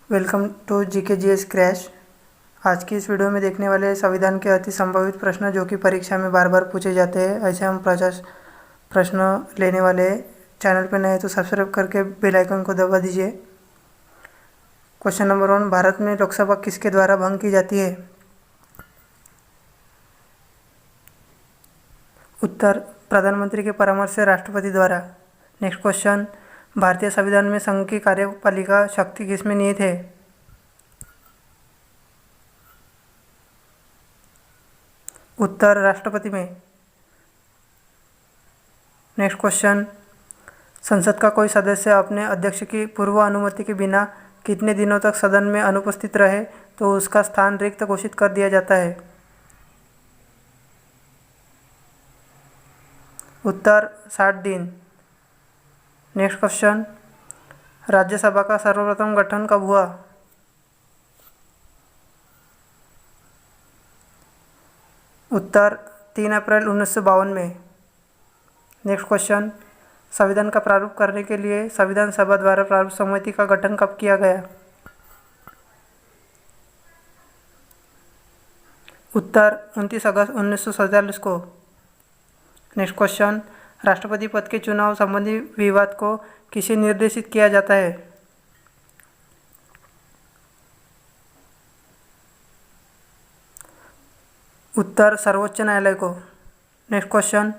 Welcome to GKGS crash. आज की इस वीडियो में देखने वाले संविधान के अति संभावित प्रश्न जो कि परीक्षा में बार बार पूछे जाते हैं, ऐसे हम 50 प्रश्न लेने वाले हैं। चैनल पर नए हैं तो सब्सक्राइब करके बेल आइकन को दबा दीजिए। क्वेश्चन नंबर 1, भारत में लोकसभा किसके द्वारा भंग की जाती है? उत्तर, प्रधानमंत्री के परामर्श से राष्ट्रपति द्वारा। नेक्स्ट क्वेश्चन, भारतीय संविधान में संघ की कार्यपालिका शक्ति किसमें निहित है? उत्तर, राष्ट्रपति में। नेक्स्ट क्वेश्चन, संसद का कोई सदस्य अपने अध्यक्ष की पूर्व अनुमति के बिना कितने दिनों तक सदन में अनुपस्थित रहे तो उसका स्थान रिक्त घोषित कर दिया जाता है? उत्तर, 60 दिन। नेक्स्ट क्वेश्चन, राज्यसभा का सर्वप्रथम गठन कब हुआ? उत्तर, 3 अप्रैल 1952 में। नेक्स्ट क्वेश्चन, संविधान का प्रारूप करने के लिए संविधान सभा द्वारा प्रारूप समिति का गठन कब किया गया? उत्तर, 29 अगस्त 1947 को। नेक्स्ट क्वेश्चन, राष्ट्रपति पद के चुनाव संबंधी विवाद को किसे निर्देशित किया जाता है? उत्तर, सर्वोच्च न्यायालय को। नेक्स्ट क्वेश्चन,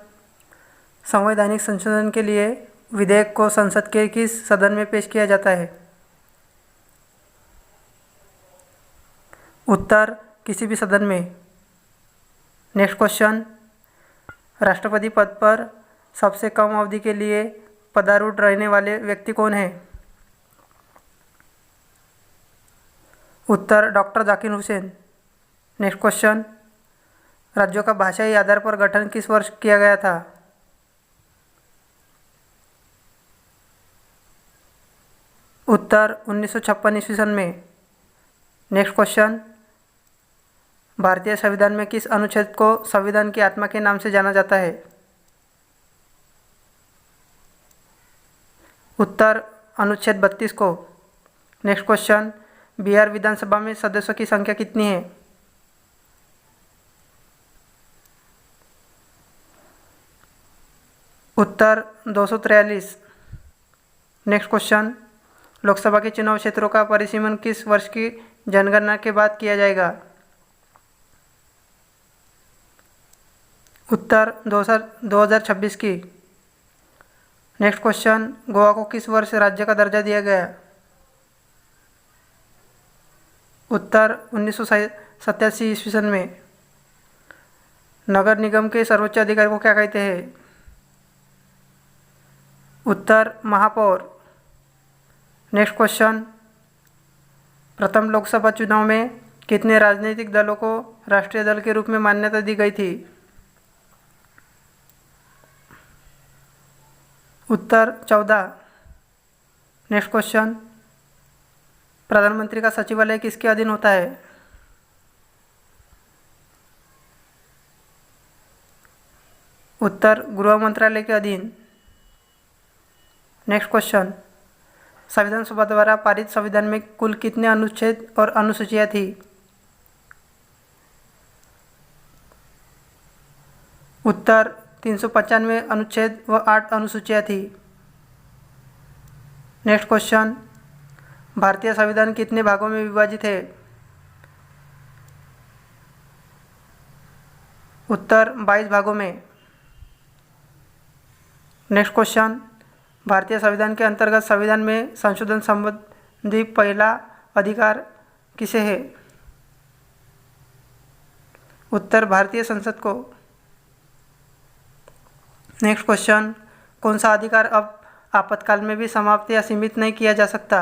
संवैधानिक संशोधन के लिए विधेयक को संसद के किस सदन में पेश किया जाता है? उत्तर, किसी भी सदन में। नेक्स्ट क्वेश्चन, राष्ट्रपति पद पर सबसे कम अवधि के लिए पदारूढ़ रहने वाले व्यक्ति कौन है? उत्तर, doctor Zakir Hussain. Next question, राज्यों का भाषाई आधार पर गठन किस वर्ष किया गया था? उत्तर, 1956 ईस्वी सन में। नेक्स्ट क्वेश्चन, भारतीय संविधान में किस अनुच्छेद को संविधान की आत्मा के नाम से जाना जाता है? उत्तर, अनुच्छेद 32 को। नेक्स्ट क्वेश्चन, बिहार विधानसभा में सदस्यों की संख्या कितनी है? उत्तर, 243। नेक्स्ट क्वेश्चन, लोकसभा के चुनाव क्षेत्रों का परिसीमन किस वर्ष की जनगणना के बाद किया जाएगा? उत्तर, 2026 की। नेक्स्ट क्वेश्चन, गोवा को किस वर्ष राज्य का दर्जा दिया गया? उत्तर, 1987 ईस्वी सन में। नगर निगम के सर्वोच्च अधिकारी को क्या कहते हैं? उत्तर, महापौर। नेक्स्ट क्वेश्चन, प्रथम लोकसभा चुनाव में कितने राजनीतिक दलों को राष्ट्रीय दल के रूप में मान्यता दी गई थी? उत्तर, 14। नेक्स्ट क्वेश्चन, प्रधानमंत्री का सचिवालय किसके अधीन होता है? उत्तर, गृह मंत्रालय के अधीन। नेक्स्ट क्वेश्चन, संविधान सभा द्वारा पारित संविधान में कुल कितने अनुच्छेद और अनुसूचियां थी? उत्तर, 395 अनुच्छेद व 8 अनुसूचियां थी। नेक्स्ट क्वेश्चन, भारतीय संविधान कितने भागों में विभाजित है? उत्तर, 22 भागों में। नेक्स्ट क्वेश्चन, भारतीय संविधान के अंतर्गत संविधान में संशोधन संबंधी पहला अधिकार किसे है? उत्तर, भारतीय संसद को। नेक्स्ट क्वेश्चन, कौन सा अधिकार अब आपातकाल में भी समाप्त या सीमित नहीं किया जा सकता?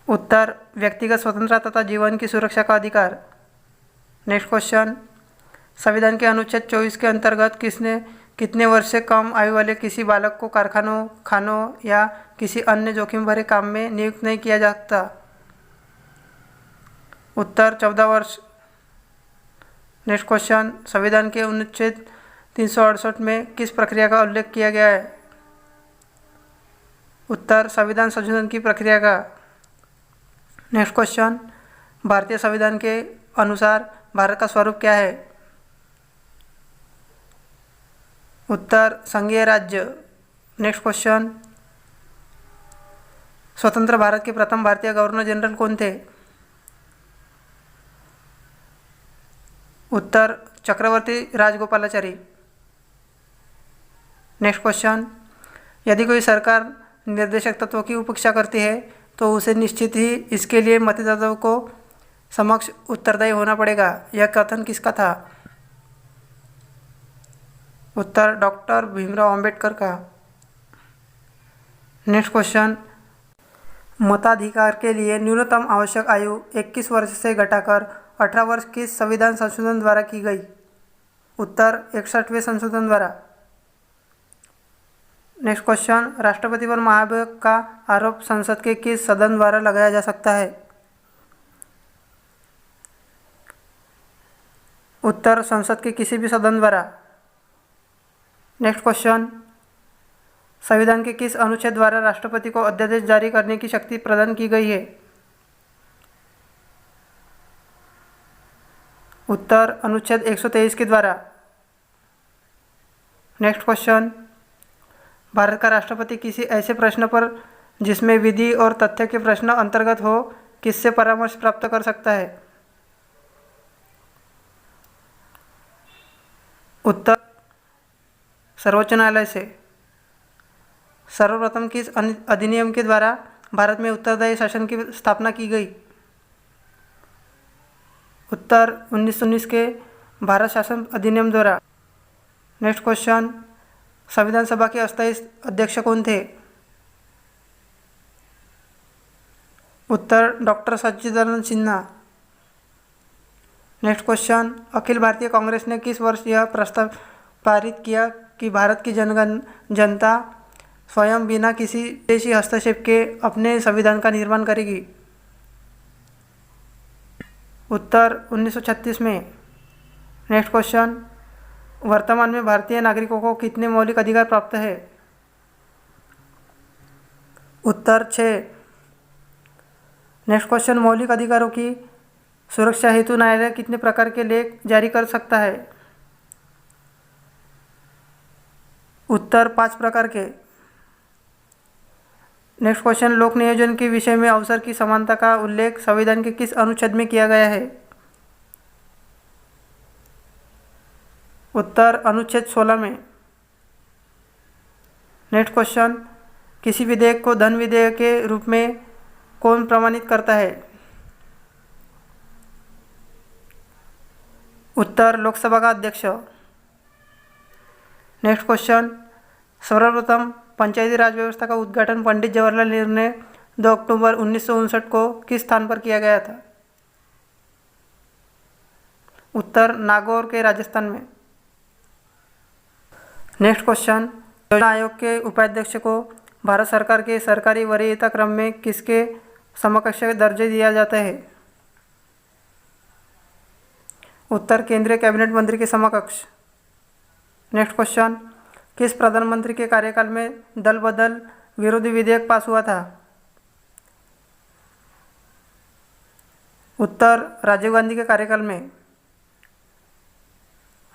उत्तर, व्यक्तिगत स्वतंत्रता तथा जीवन की सुरक्षा का अधिकार। नेक्स्ट क्वेश्चन, संविधान के अनुच्छेद 24 के अंतर्गत कितने वर्ष से कम आयु वाले किसी बालक को कारखानों, खानों या किसी अन्य जोखिम भरे काम में नियुक्त नहीं किया जा सकता? उत्तर, 14 वर्ष। नेक्स्ट क्वेश्चन, संविधान के अनुच्छेद 368 में किस प्रक्रिया का उल्लेख किया गया है? उत्तर संविधान संशोधन की प्रक्रिया का। नेक्स्ट क्वेश्चन, भारतीय संविधान के अनुसार भारत का स्वरूप क्या है? उत्तर संघीय राज्य। नेक्स्ट क्वेश्चन, स्वतंत्र भारत के प्रथम भारतीय गवर्नर जनरल कौन थे? उत्तर चक्रवर्ती राजगोपालाचारी। नेक्स्ट क्वेश्चन, यदि कोई सरकार निर्देशक तत्वों की उपेक्षा करती है तो उसे निश्चित ही इसके लिए मतदाताओं को समक्ष उत्तरदायी होना पड़ेगा। यह कथन किसका था? उत्तर डॉक्टर भीमराव अंबेडकर का। नेक्स्ट क्वेश्चन, मताधिकार के लिए न्यूनतम आवश्यक आयु 21 वर्ष से घटाकर 18 वर्ष किस संविधान संशोधन द्वारा की गई? उत्तर 61वें संशोधन द्वारा। नेक्स्ट क्वेश्चन, राष्ट्रपति पर महाभियोग का आरोप संसद के किस सदन द्वारा लगाया जा सकता है? उत्तर संसद के किसी भी सदन द्वारा। नेक्स्ट क्वेश्चन, संविधान के किस अनुच्छेद द्वारा राष्ट्रपति को अध्यादेश जारी करने की शक्ति प्रदान की गई है? उत्तर अनुच्छेद 123 के द्वारा। नेक्स्ट क्वेश्चन, भारत का राष्ट्रपति किसी ऐसे प्रश्न पर जिसमें विधि और तथ्य के प्रश्न अंतर्गत हो किससे परामर्श प्राप्त कर सकता है? उत्तर सर्वोच्च न्यायालय से। सर्वप्रथम किस अधिनियम के द्वारा भारत में उत्तरदायी शासन की स्थापना की गई? उत्तर 1919 के भारत शासन अधिनियम द्वारा। नेक्स्ट क्वेश्चन, संविधान सभा के अस्थायी अध्यक्ष कौन थे? उत्तर डॉक्टर सच्चिदानंद सिन्हा। नेक्स्ट क्वेश्चन, अखिल भारतीय कांग्रेस ने किस वर्ष यह प्रस्ताव पारित किया कि भारत की जनता स्वयं बिना किसी विदेशी हस्तक्षेप के अपने संविधान का निर्माण करेगी? उत्तर 1936 में। नेक्स्ट क्वेश्चन, वर्तमान में भारतीय नागरिकों को कितने मौलिक अधिकार प्राप्त है? उत्तर 6। नेक्स्ट क्वेश्चन, मौलिक अधिकारों की सुरक्षा हेतु न्यायालय कितने प्रकार के लेख जारी कर सकता है? उत्तर 5 प्रकार के। नेक्स्ट क्वेश्चन, लोक नियोजन के विषय में अवसर की समानता का उल्लेख संविधान के किस अनुच्छेद में किया गया है? उत्तर अनुच्छेद 16 में। नेक्स्ट क्वेश्चन, किसी विधेयक को धन विधेयक के रूप में कौन प्रमाणित करता है? उत्तर लोकसभा का अध्यक्ष। नेक्स्ट क्वेश्चन, सर्वप्रथम पंचायती राज व्यवस्था का उद्घाटन पंडित जवाहरलाल नेहरू ने 2 अक्टूबर 1959 को किस स्थान पर किया गया था? उत्तर नागौर के राजस्थान में। नेक्स्ट क्वेश्चन, योजना आयोग के उपाध्यक्ष को भारत सरकार के सरकारी वरीयता क्रम में किसके समकक्ष दर्जे दिया जाता है? उत्तर केंद्रीय कैबिनेट मंत्री के समकक्ष। नेक्स्ट क्वेश्चन, किस प्रधानमंत्री के कार्यकाल में दल बदल विरोधी विधेयक पास हुआ था? उत्तर राजीव गांधी के कार्यकाल में।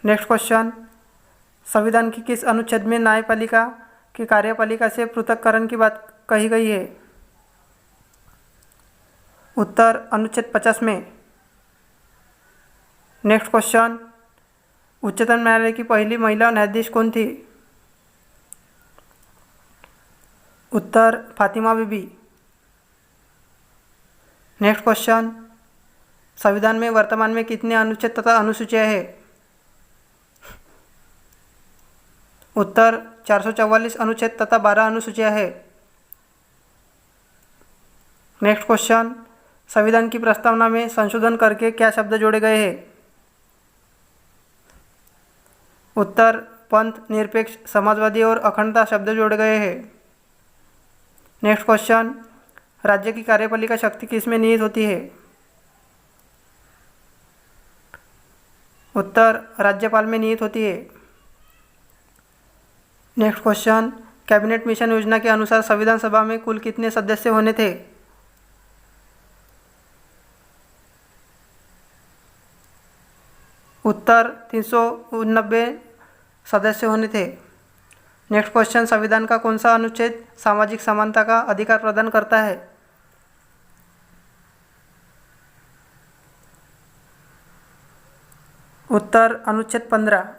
नेक्स्ट क्वेश्चन, संविधान की किस अनुच्छेद में न्यायपालिका की कार्यपालिका से पृथक्करण की बात कही गई है? उत्तर अनुच्छेद 50 में। नेक्स्ट क्वेश्चन, उच्चतम न्यायालय की पहली महिला न्यायाधीश कौन थी? उत्तर फातिमा बीबी। नेक्स्ट क्वेश्चन, संविधान में वर्तमान में कितने अनुच्छेद तथा अनुसूचियां हैं? उत्तर 444 अनुच्छेद तथा 12 अनुसूचियां हैं। नेक्स्ट क्वेश्चन, संविधान की प्रस्तावना में संशोधन करके क्या शब्द जोड़े गए हैं? उत्तर पंथ, निरपेक्ष, समाजवादी और अखंडता शब्द जोड़े गए हैं। नेक्स्ट क्वेश्चन, राज्य की कार्यपालिका शक्ति किसमें निहित होती है? उत्तर राज्यपाल में निहित होती है। नेक्स्ट क्वेश्चन, कैबिनेट मिशन योजना के अनुसार संविधान सभा में कुल कितने सदस्य होने थे? उत्तर 389 सदस्य होने थे। नेक्स्ट क्वेश्चन, संविधान का कौन सा अनुच्छेद सामाजिक समानता का अधिकार प्रदान करता है? उत्तर अनुच्छेद 15।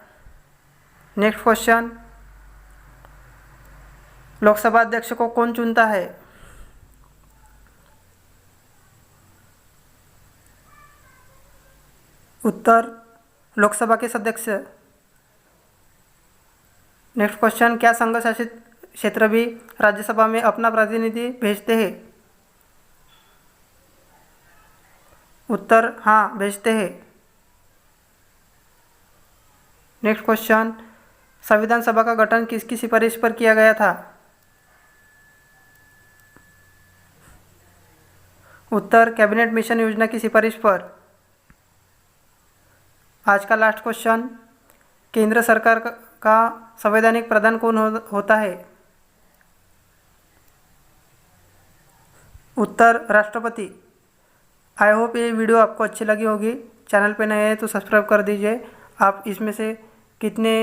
नेक्स्ट क्वेश्चन, लोकसभा अध्यक्ष को कौन चुनता है? उत्तर लोकसभा के सदस्य। नेक्स्ट क्वेश्चन, क्या संघ शासित क्षेत्र भी राज्यसभा में अपना प्रतिनिधि भेजते हैं? उत्तर हाँ, भेजते हैं। नेक्स्ट क्वेश्चन, संविधान सभा का गठन किसकी सिफारिश पर किया गया था? उत्तर कैबिनेट मिशन योजना की सिफारिश पर। आज का लास्ट क्वेश्चन, केंद्र सरकार का संवैधानिक प्रधान कौन होता है? उत्तर राष्ट्रपति। आई होप ये वीडियो आपको अच्छी लगी होगी। चैनल पे नए हैं तो सब्सक्राइब कर दीजिए। आप इसमें से कितने